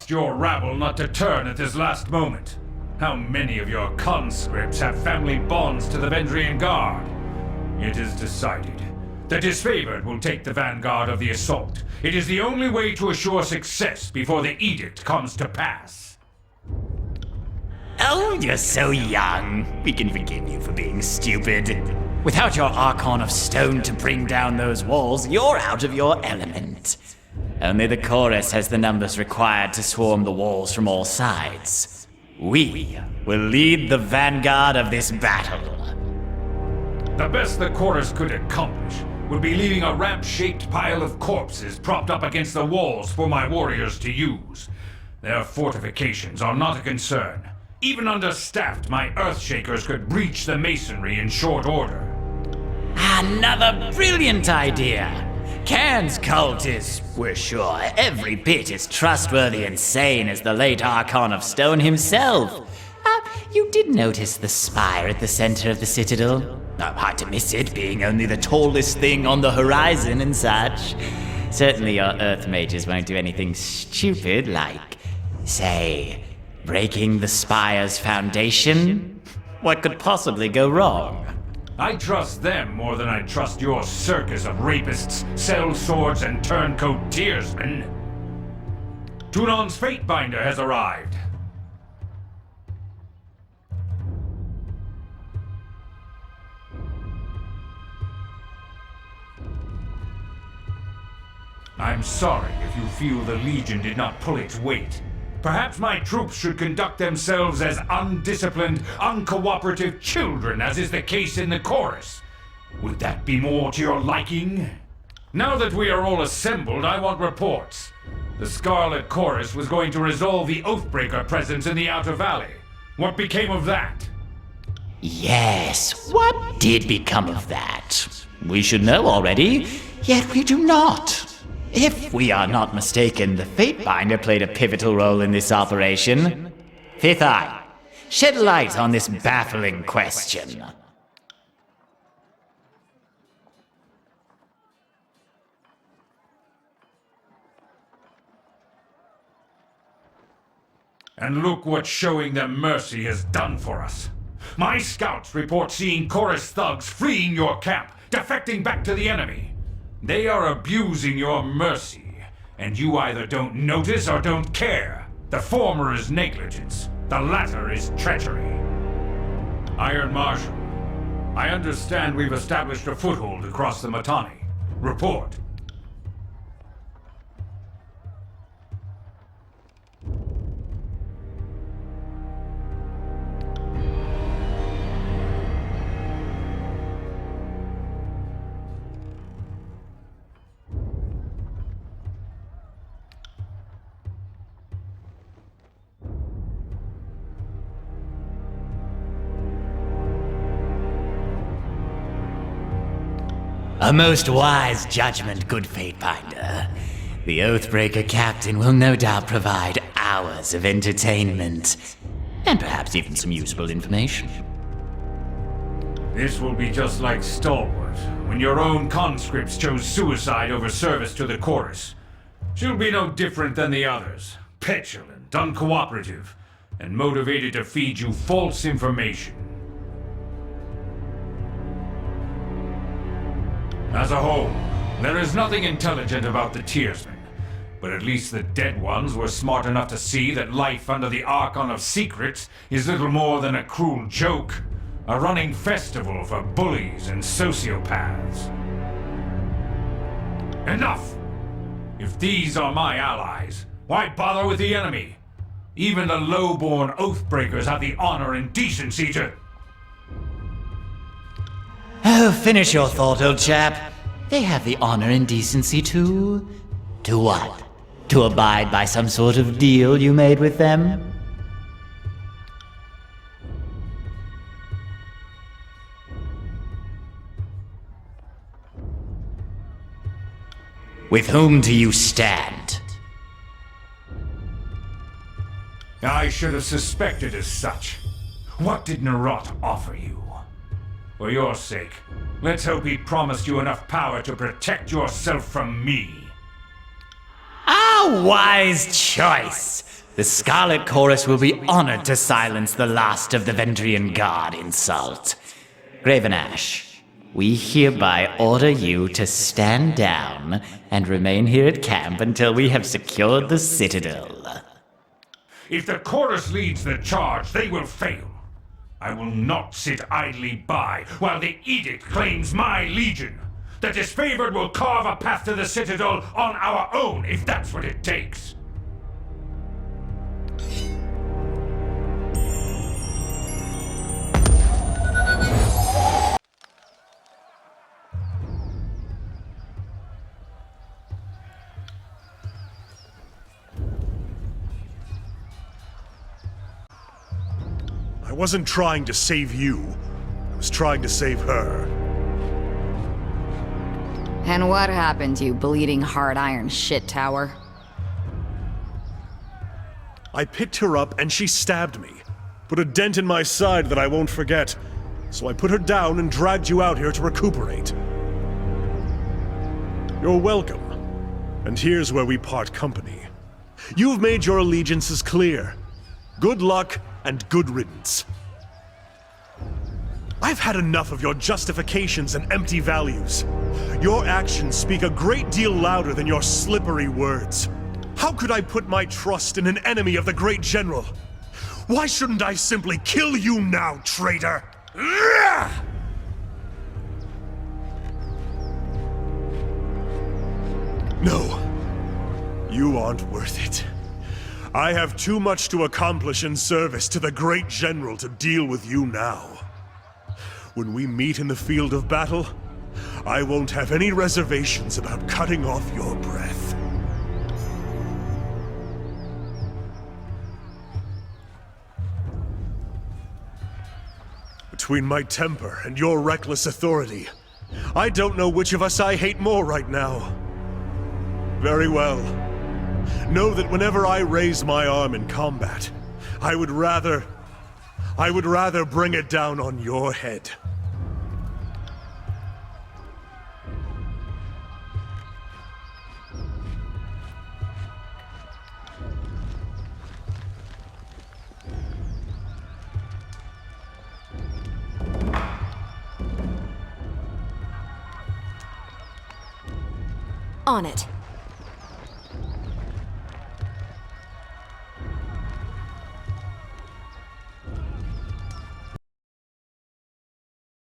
Your rabble not to turn at this last moment. How many of your conscripts have family bonds to the Vendrien Guard? It is decided. The Disfavored will take the vanguard of the assault. It is the only way to assure success before the Edict comes to pass. Oh, you're so young. We can forgive you for being stupid. Without your Archon of Stone to bring down those walls, you're out of your element. Only the Chorus has the numbers required to swarm the walls from all sides. We will lead the vanguard of this battle. The best the Chorus could accomplish would be leaving a ramp-shaped pile of corpses propped up against the walls for my warriors to use. Their fortifications are not a concern. Even understaffed, my Earthshakers could breach the masonry in short order. Another brilliant idea! Cairn's cult is, we're sure, every bit as trustworthy and sane as the late Archon of Stone himself. You did notice the spire at the center of the citadel? Hard to miss it, being only the tallest thing on the horizon and such. Certainly your Earth mages won't do anything stupid like, say, breaking the spire's foundation? What could possibly go wrong? I trust them more than I trust your circus of rapists, sellswords, and turncoat tearsmen. Tunon's Fatebinder has arrived. I'm sorry if you feel the Legion did not pull its weight. Perhaps my troops should conduct themselves as undisciplined, uncooperative children as is the case in the Chorus. Would that be more to your liking? Now that we are all assembled, I want reports. The Scarlet Chorus was going to resolve the Oathbreaker presence in the Outer Valley. What became of that? Yes, what did become of that? We should know already, yet we do not. If we are not mistaken, the Fatebinder played a pivotal role in this operation. Fifth Eye, shed light on this baffling question. And look what showing them mercy has done for us. My scouts report seeing Chorus thugs fleeing your camp, defecting back to the enemy. They are abusing your mercy, and you either don't notice or don't care. The former is negligence, the latter is treachery. Iron Marshall, I understand we've established a foothold across the Mittani. Report. A most wise judgment, good Fatebinder. The Oathbreaker captain will no doubt provide hours of entertainment, and perhaps even some useful information. This will be just like Stalwart, when your own conscripts chose suicide over service to the Chorus. She'll be no different than the others. Petulant, uncooperative, and motivated to feed you false information. As a whole, there is nothing intelligent about the Tearsmen, but at least the dead ones were smart enough to see that life under the Archon of Secrets is little more than a cruel joke, a running festival for bullies and sociopaths. Enough! If these are my allies, why bother with the enemy? Even the low-born Oathbreakers have the honor and decency to... Oh, finish your thought, old chap. They have the honor and decency to... To what? To abide by some sort of deal you made with them? With whom do you stand? I should have suspected as such. What did Narot offer you? For your sake, let's hope he promised you enough power to protect yourself from me. A wise choice! The Scarlet Chorus will be honored to silence the last of the Vendrien Guard insult. Graven Ashe, we hereby order you to stand down and remain here at camp until we have secured the Citadel. If the Chorus leads the charge, they will fail. I will not sit idly by while the Edict claims my legion. The Disfavored will carve a path to the Citadel on our own, if that's what it takes. wasn't trying to save you. I was trying to save her. And what happened, you bleeding hard iron shit tower? I picked her up and she stabbed me. Put a dent in my side that I won't forget. So I put her down and dragged you out here to recuperate. You're welcome. And here's where we part company. You've made your allegiances clear. Good luck and good riddance. I've had enough of your justifications and empty values. Your actions speak a great deal louder than your slippery words. How could I put my trust in an enemy of the great general? Why shouldn't I simply kill you now, traitor? No. You aren't worth it. I have too much to accomplish in service to the great general to deal with you now. When we meet in the field of battle, I won't have any reservations about cutting off your breath. Between my temper and your reckless authority, I don't know which of us I hate more right now. Very well. Know that whenever I raise my arm in combat, I would rather bring it down on your head. On it.